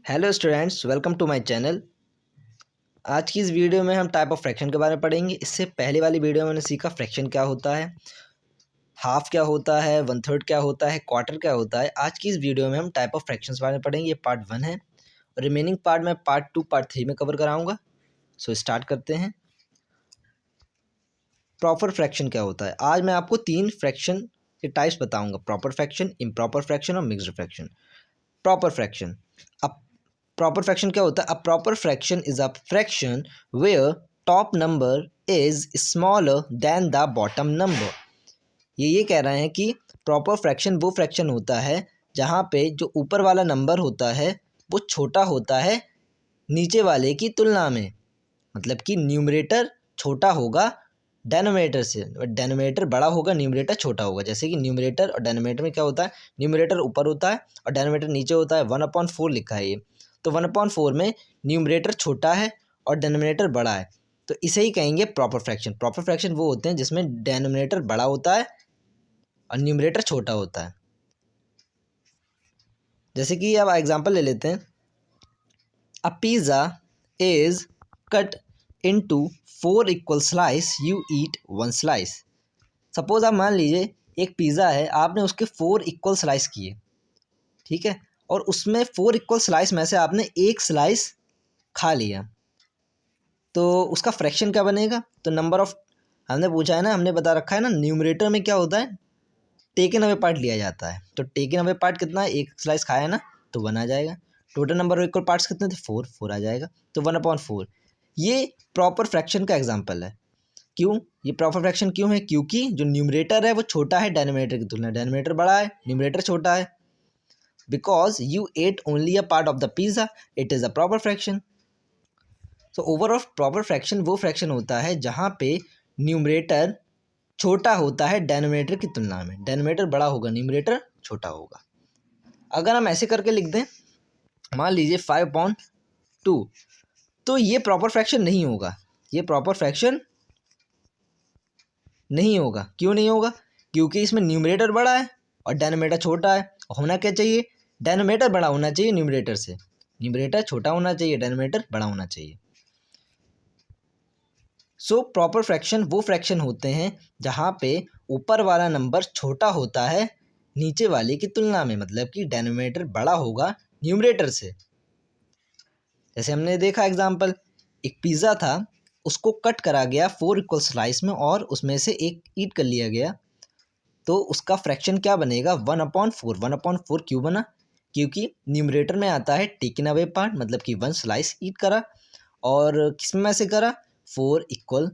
Hello students, welcome to my channel. आज की इस वीडियो में हम टाइप ऑफ फ्रैक्शन के बारे में पढ़ेंगे। इससे पहले वाली वीडियो में हमने सीखा फ्रैक्शन क्या होता है, हाफ क्या होता है, वन थर्ड क्या होता है, क्वार्टर क्या होता है। आज की इस वीडियो में हम टाइप ऑफ फ्रैक्शंस के बारे में पढ़ेंगे। ये पार्ट 1 है और रिमेनिंग पार्ट मैं पार्ट 2 पार्ट 3 में कवर कराऊंगा। सो स्टार्ट करते हैं। प्रॉपर फ्रैक्शन क्या होता है। आज मैं आपको 3 फ्रैक्शन के टाइप्स बताऊँगा: प्रॉपर फ्रैक्शन, इम्प्रॉपर फ्रैक्शन और मिक्स्ड फ्रैक्शन। Proper fraction. अब प्रॉपर फ्रैक्शन क्या होता है? A proper fraction is a fraction where top number is smaller than the bottom number. ये कह रहे हैं कि प्रॉपर फ्रैक्शन वो फ्रैक्शन होता है जहाँ पे जो ऊपर वाला नंबर होता है वो छोटा होता है नीचे वाले की तुलना में। मतलब कि न्यूमरेटर छोटा होगा डेनोमिनेटर से, डेनोमिनेटर बड़ा होगा, न्यूमरेटर छोटा होगा। जैसे कि न्यूमरेटर और डेनोमिनेटर में क्या होता है, न्यूमरेटर ऊपर होता है और डेनोमिनेटर नीचे होता है। 1/4 लिखा है ये, तो 1/4 में न्यूमरेटर छोटा है और डेनोमिनेटर बड़ा है, तो इसे ही कहेंगे प्रॉपर फ्रैक्शन। प्रॉपर फ्रैक्शन वो होते हैं जिसमें डेनोमिनेटर बड़ा होता है और न्यूमरेटर छोटा होता है। जैसे कि अब एग्जांपल ले लेते हैं। अ pizza is cut into 4 equal slice, you eat 1 slice. Suppose आप मान लीजिए एक पिज़्ज़ा है, आपने उसके 4 इक्वल स्लाइस किए, ठीक है, और उसमें 4 इक्वल स्लाइस में से आपने एक स्लाइस खा लिया, तो उसका फ्रैक्शन क्या बनेगा? तो नंबर ऑफ, हमने पूछा है ना, हमने बता रखा है ना, न्यूमरेटर में क्या होता है, टेकन अवे पार्ट लिया जाता है। तो टेकन अवे पार्ट कितना है? एक स्लाइस खाया है ना, तो 1 आ जाएगा। Total number of equal parts कितने थे? 4 आ जाएगा, तो 1/4। ये प्रॉपर फ्रैक्शन का एग्जाम्पल है। क्यों ये प्रॉपर फ्रैक्शन क्यों है? क्योंकि जो न्यूमरेटर है वो छोटा है डेनोमिनेटर की तुलना, डेनोमिनेटर बड़ा है, न्यूमरेटर छोटा है। Because you ate only a part of the pizza, it is a proper fraction. तो ओवरऑल प्रॉपर फ्रैक्शन वो फ्रैक्शन होता है जहाँ पे न्यूमरेटर छोटा होता है डेनोमिनेटर की तुलना में, डेनोमिनेटर बड़ा होगा, न्यूमरेटर छोटा होगा। अगर हम ऐसे करके लिख दें, मान लीजिए 5/2, तो ये प्रॉपर फ्रैक्शन नहीं होगा। ये प्रॉपर फ्रैक्शन नहीं होगा। क्यों नहीं होगा? क्योंकि इसमें न्यूमरेटर बड़ा है और डेनोमिनेटर छोटा है। होना क्या चाहिए? डेनोमिनेटर बड़ा होना चाहिए न्यूमरेटर से, न्यूमरेटर छोटा होना चाहिए, डेनोमिनेटर बड़ा होना चाहिए। सो प्रॉपर फ्रैक्शन वो फ्रैक्शन होते हैं जहाँ पे ऊपर वाला नंबर छोटा होता है नीचे वाले की तुलना में, मतलब कि डेनोमिनेटर बड़ा होगा न्यूमरेटर से। जैसे हमने देखा एग्जांपल, एक पिज़्ज़ा था, उसको कट करा गया 4 इक्वल स्लाइस में और उसमें से एक ईट कर लिया गया, तो उसका फ्रैक्शन क्या बनेगा? 1/4। 1/4 क्यों बना? क्योंकि न्यूमरेटर में आता है टेकन अवे पार्ट, मतलब कि 1 स्लाइस ईट करा, और किस में से करा? 4 इक्वल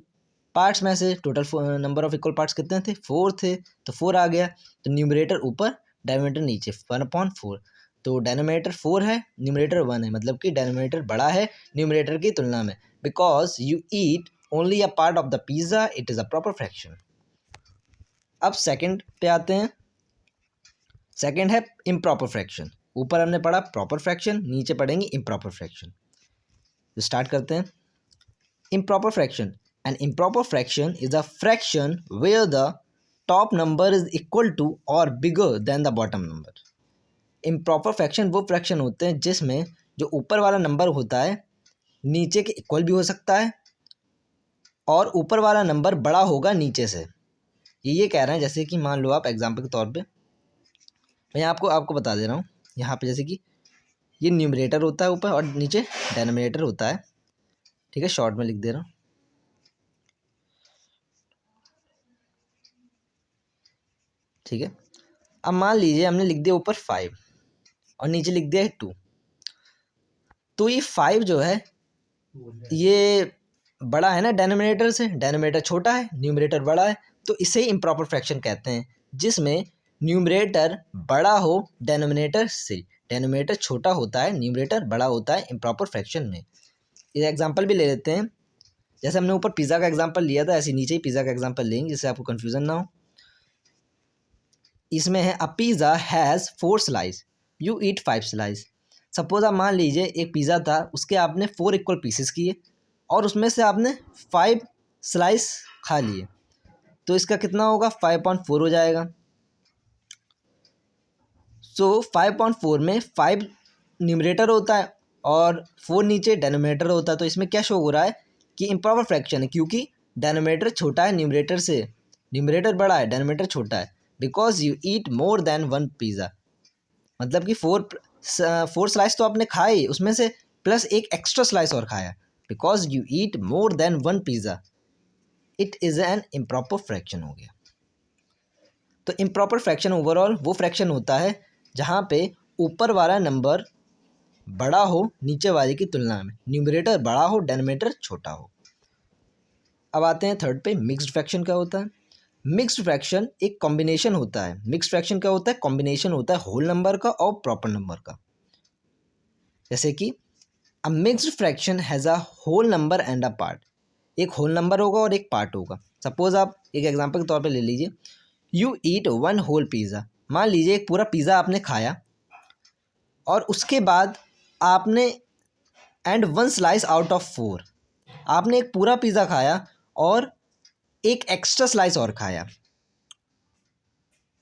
पार्ट्स में से। Total number of equal parts कितने थे? 4 थे, तो 4 आ गया। तो न्यूमरेटर ऊपर, डेनोमिनेटर नीचे, 1/4। तो डेनोमिनेटर 4 है, न्यूमरेटर 1 है, मतलब कि डेनोमिनेटर बड़ा है न्यूमरेटर की तुलना में। Because you eat only a part of the pizza, it is a proper fraction. अब सेकंड पे आते हैं। सेकंड है इम्प्रॉपर फ्रैक्शन। ऊपर हमने पढ़ा प्रॉपर फ्रैक्शन, नीचे पढ़ेंगे इम्प्रॉपर फ्रैक्शन। तो स्टार्ट करते हैं। Improper fraction. An improper fraction is a fraction where the top number is equal to or bigger than the bottom number. Improper fraction वो फ्रैक्शन होते हैं जिसमें जो ऊपर वाला नंबर होता है नीचे के इक्वल भी हो सकता है और ऊपर वाला नंबर बड़ा होगा नीचे से। ये कह रहे हैं, जैसे कि मान लो आप एग्जाम्पल के तौर पे, मैं आपको बता दे रहा हूँ। यहाँ पे जैसे कि ये न्यूमरेटर होता है ऊपर और नीचे डेनोमिनेटर होता है, ठीक है, शॉर्ट में लिख दे रहा हूँ, ठीक है। अब मान लीजिए हमने लिख दिया ऊपर 5 और नीचे लिख दिया है 2, तो ये 5 जो है ये बड़ा है ना डेनोमिनेटर से, डेनोमिनेटर छोटा है, न्यूमरेटर बड़ा है, तो इसे इम्प्रॉपर फ्रैक्शन कहते हैं जिसमें न्यूमरेटर बड़ा हो डेनोमिनेटर से, डेनोमिनेटर छोटा होता है, न्यूमरेटर बड़ा होता है इम्प्रॉपर फ्रैक्शन में। ये एग्जांपल भी ले लेते हैं। जैसे हमने ऊपर पिज़्ज़ा का एग्जांपल लिया था, ऐसे नीचे ही पिज़्ज़ा का एग्जांपल लेंगे जिससे आपको कन्फ्यूज़न ना हो। इसमें है अ pizza has 4 slice, you eat 5 slice. Suppose आप मान लीजिए एक पिज़्ज़ा था, उसके आपने 4 इक्वल पीसेस किए और उसमें से आपने 5 स्लाइस खा लिए, तो इसका कितना होगा? 5/4 हो जाएगा। सो 5/4 में 5 न्यूमरेटर होता है और 4 नीचे डेनोमिनेटर होता है, तो इसमें क्या शो हो रहा है कि इम्प्रॉपर फ्रैक्शन है, क्योंकि डेनोमिनेटर छोटा है न्यूमरेटर से, न्यूमरेटर बड़ा है डेनोमिनेटर छोटा है। Because you eat more than 1 pizza, मतलब कि 4 स्लाइस तो आपने खाए उसमें से प्लस एक एक्स्ट्रा स्लाइस और खाया। Because you eat more than 1 pizza, it is an improper fraction हो गया। तो इम्प्रॉपर फ्रैक्शन ओवरऑल वो फ्रैक्शन होता है जहाँ पे ऊपर वाला नंबर बड़ा हो नीचे वाले की तुलना में, न्यूमरेटर बड़ा हो डेनोमिनेटर छोटा हो। अब आते हैं थर्ड पे, मिक्स्ड फ्रैक्शन क्या होता है। मिक्स्ड फ्रैक्शन एक कॉम्बिनेशन होता है। मिक्स्ड फ्रैक्शन क्या होता है, कॉम्बिनेशन होता है होल नंबर का और प्रॉपर नंबर का। जैसे कि a mixed fraction has a whole number and a part, एक होल नंबर होगा और एक पार्ट होगा। सपोज आप एक एग्जांपल के तौर पे ले लीजिए, यू ईट 1 होल पिज़्ज़ा, मान लीजिए एक पूरा पिज़्ज़ा आपने खाया और उसके बाद आपने एंड 1 स्लाइस आउट ऑफ 4, आपने एक पूरा पिज़्ज़ा खाया और एक एक्स्ट्रा स्लाइस और खाया।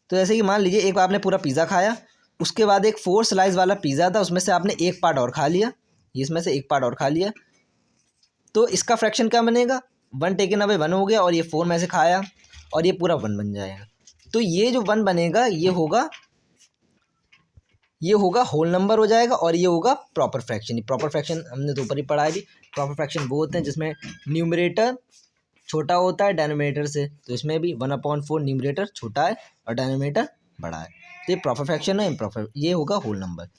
तो जैसे कि मान लीजिए एक आपने पूरा पिज़्ज़ा खाया, उसके बाद एक 4 स्लाइस वाला पिज़्ज़ा था, उसमें से आपने एक पार्ट और खा लिया, इसमें से एक पार्ट और खा लिया, तो इसका फ्रैक्शन क्या बनेगा, 1 टेकन अवे 1 हो गया, और ये 4 में से खाया और ये पूरा 1 बन जाएगा। तो ये जो 1 बनेगा ये होगा होल नंबर हो जाएगा, और ये होगा प्रॉपर फ्रैक्शन। प्रॉपर फ्रैक्शन हमने तो ऊपर ही पढ़ा है भी, प्रॉपर फ्रैक्शन वो होते हैं जिसमें न्यूमरेटर छोटा होता है डेनोमिनेटर से, तो इसमें भी 1/4 न्यूमरेटर छोटा है और डेनोमिनेटर बड़ा है, तो ये प्रॉपर फ्रैक्शन है। इम्प्रॉपर ये होगा होल नंबर।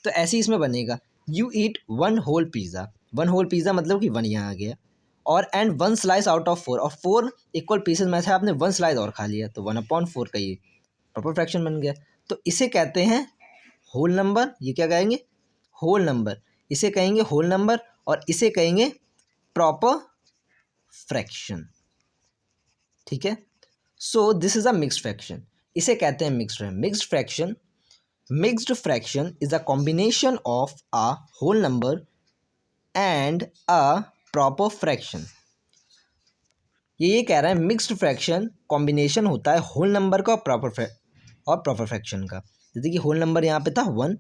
तो ऐसे ही इसमें बनेगा, you eat 1 whole pizza, 1 whole pizza मतलब कि 1 यहाँ आ गया, और एंड 1 स्लाइस आउट ऑफ 4, और 4 इक्वल पीसेस में से आपने 1 स्लाइस और खा लिया, तो 1/4 का ये प्रॉपर फ्रैक्शन बन गया। तो इसे कहते हैं होल नंबर, ये क्या कहेंगे, होल नंबर, इसे कहेंगे होल नंबर, और इसे कहेंगे प्रॉपर फ्रैक्शन। ठीक है, so this is a mixed fraction, इसे कहते हैं mixed fraction. Mixed fraction is a combination of a whole number and a proper fraction. ये कह रहा है मिक्स्ड फ्रैक्शन कॉम्बिनेशन होता है होल नंबर का और प्रॉपर फ्रैक्शन का। जैसे कि होल नंबर यहाँ पे था 1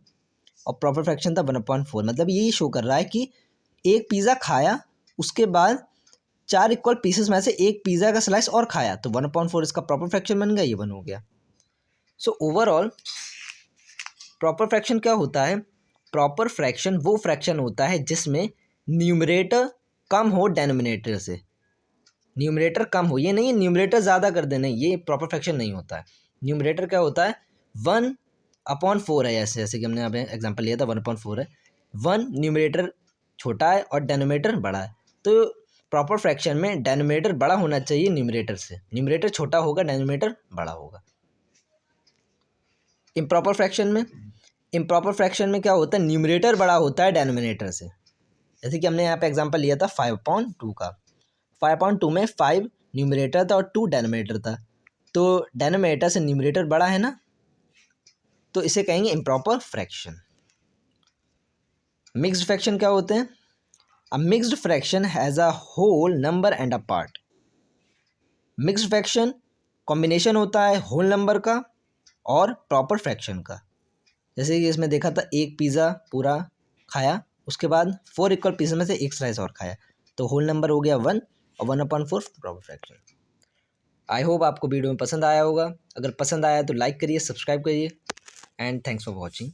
और प्रॉपर फ्रैक्शन था 1/4, मतलब ये शो कर रहा है कि एक पिज़्ज़ा खाया, उसके बाद 4 इक्वल पीसेस में से एक पिज़्ज़ा का स्लाइस और खाया, तो 1/4 इसका प्रॉपर फ्रैक्शन बन गया, ये 1 हो गया। सो ओवरऑल प्रॉपर फ्रैक्शन क्या होता है, प्रॉपर फ्रैक्शन वो फ्रैक्शन होता है जिसमें न्यूमरेटर कम हो डेनोमिनेटर से, न्यूमरेटर कम हो, ये नहीं है न्यूमरेटर ज़्यादा कर देना, ये प्रॉपर फ्रैक्शन नहीं होता है। न्यूमरेटर क्या होता है, 1/4 है, जैसे कि हमने यहाँ पे एग्जांपल लिया था 1/4 है, 1 न्यूमरेटर छोटा है और डेनोमिनेटर बड़ा है, तो प्रॉपर फ्रैक्शन में डेनोमिनेटर बड़ा होना चाहिए न्यूमरेटर से, न्यूमरेटर छोटा होगा डेनोमिनेटर बड़ा होगा। इम्प्रॉपर फ्रैक्शन में क्या होता है, न्यूमरेटर बड़ा होता है डेनोमिनेटर से। जैसे कि हमने यहाँ पे एग्जांपल लिया था 5/2 का, 5/2 में 5 न्यूमरेटर था और 2 डेनोमिनेटर था, तो डेनोमिनेटर से न्यूमरेटर बड़ा है ना, तो इसे कहेंगे इम्प्रॉपर फ्रैक्शन। मिक्स्ड फ्रैक्शन क्या होते हैं, a mixed fraction has a whole number and a part. Mixed fraction combination होता है होल नंबर का और प्रॉपर फ्रैक्शन का। जैसे कि इसमें देखा था एक पिज़्ज़ा पूरा खाया, उसके बाद 4 इक्वल पीसेस में से एक स्लाइस और खाया, तो होल नंबर हो गया 1 और 1/4 प्रॉपर फ्रैक्शन। आई होप आपको वीडियो में पसंद आया होगा, अगर पसंद आया तो लाइक करिए, सब्सक्राइब करिए, एंड थैंक्स फॉर वॉचिंग।